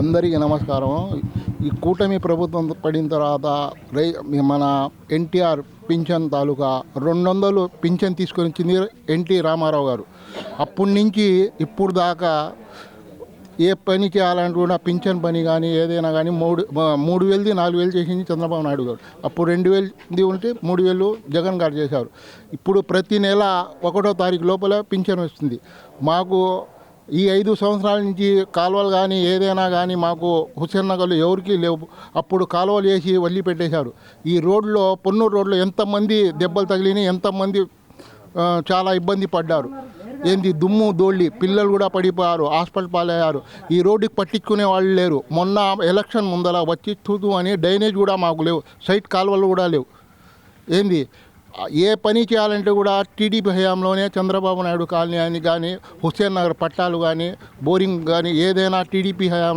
అందరికీ నమస్కారం. ఈ కూటమి ప్రభుత్వం పడిన తర్వాత మన ఎన్టీఆర్ పింఛన్ తాలూకా 200 పింఛన్ తీసుకొని వచ్చింది ఎన్టీ రామారావు గారు. అప్పటి నుంచి ఇప్పుడు దాకా ఏ పని చేయాలంటే కూడా పింఛన్ పని కానీ ఏదైనా కానీ 3,000ది 4,000 చేసింది చంద్రబాబు నాయుడు గారు. అప్పుడు 2,000ది ఉంటే 3,000 జగన్ గారు చేశారు. ఇప్పుడు ప్రతి నెల 1వ తారీఖు లోపల పింఛన్ వస్తుంది. మాకు ఈ 5 సంవత్సరాల నుంచి కాలువలు కానీ ఏదైనా కానీ మాకు హుస్సేన్ నగర్లో ఎవరికీ లేవు. అప్పుడు కాలువలు వేసి వదిలిపెట్టేశారు. ఈ రోడ్లో పొన్నూరు రోడ్లో ఎంతమంది దెబ్బలు తగిలినాయి, ఎంతమంది చాలా ఇబ్బంది పడ్డారు. ఏంది దుమ్ము దోళ్ళి పిల్లలు కూడా పడిపోయారు, హాస్పిటల్ పాలయ్యారు. ఈ రోడ్డుకి పట్టించుకునే వాళ్ళు లేరు. మొన్న ఎలక్షన్ ముందర వచ్చి చూతూ అని డ్రైనేజ్ కూడా మాకు లేవు, సైట్ కాలువలు కూడా లేవు. ఏంది ఏ పని చేయాలంటే కూడా టీడీపీ హయాంలోనే చంద్రబాబు నాయుడు కాలనీ అని కానీ హుస్సేన్ నగర్ పట్టాలు కానీ బోరింగ్ కానీ ఏదైనా టీడీపీ హయాంలో